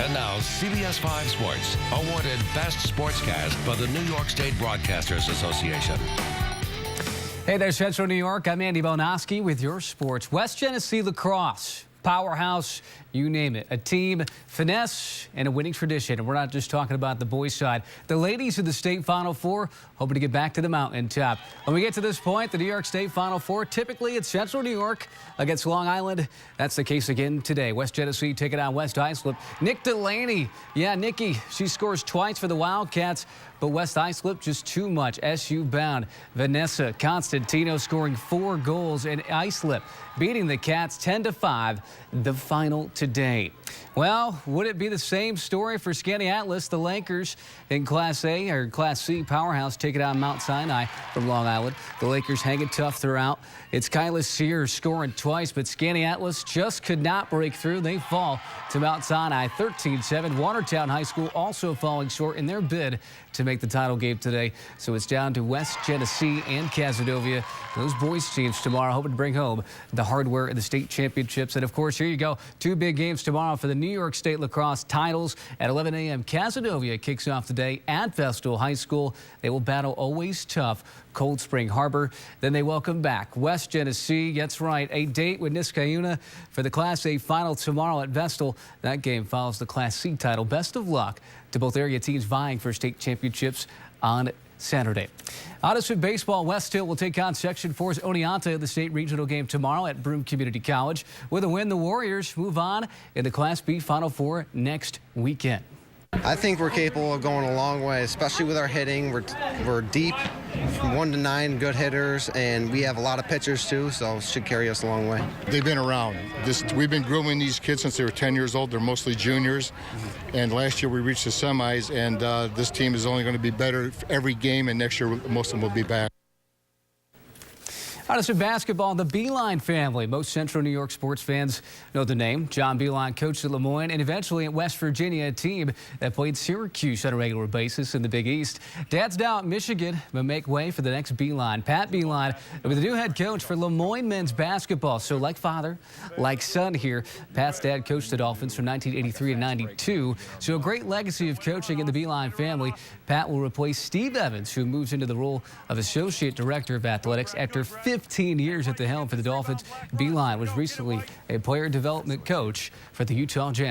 And now, CBS 5 Sports, awarded Best Sportscast by the New York State Broadcasters Association. Hey there, Central New York. I'm Andy Bonoski with your sports. West Genesee lacrosse, powerhouse, you name it. A team, finesse, and a winning tradition. And we're not just talking about the boys' side. The ladies of the state Final Four hoping to get back to the mountaintop. When we get to this point, the New York State Final Four, typically it's Central New York against Long Island. That's the case again today. West Genesee taking on West Islip. Nick Delaney, yeah, Nikki, she scores twice for the Wildcats. But West Islip just too much. SU bound. Vanessa Constantino scoring 4 goals, and Islip beating the Cats 10-5, the final today. Well, would it be the same story for Skaneateles? The Lakers in Class A or Class C powerhouse taking on Mount Sinai from Long Island. The Lakers hanging tough throughout. It's Kyla Sears scoring twice, but Skaneateles just could not break through. They fall to Mount Sinai 13-7. Watertown High School also falling short in their bid to make the title game today. So it's down to West Genesee and Casadovia. Those boys teams tomorrow hoping to bring home the hardware and the state championships. And of course, here you go. 2 big games tomorrow for the New York State lacrosse titles at 11 a.m. Casadovia kicks off the day at Vestal High School. They will battle always tough Cold Spring Harbor. Then they welcome back West Genesee. That's right, a date with Niskayuna for the Class A final tomorrow at Vestal. That game follows the Class C title. Best of luck to both area teams vying for state championships on Saturday. Addison baseball, West Hill will take on Section 4's Oneonta in the state regional game tomorrow at Broome Community College. With a win, the Warriors move on in the Class B Final Four next weekend. I think we're capable of going a long way, especially with our hitting. We're deep from 1 to 9 good hitters, and we have a lot of pitchers too, so it should carry us a long way. They've been around. We've been grooming these kids since they were 10 years old. They're mostly juniors, and last year we reached the semis, and this team is only going to be better every game, and next year most of them will be back. Addison basketball, the Beeline family. Most Central New York sports fans know the name. John Beeline coached at Lemoyne and eventually at West Virginia, a team that played Syracuse on a regular basis in the Big East. Dad's now at Michigan, but make way for the next Beeline. Pat Beeline with the new head coach for Lemoyne men's basketball. So like father, like son here. Pat's dad coached the Dolphins from 1983 to 92. So a great legacy of coaching in the Beeline family. Pat will replace Steve Evans, who moves into the role of Associate Director of Athletics after 15 years at the helm for the Dolphins. Beeline was recently a player development coach for the Utah Jazz.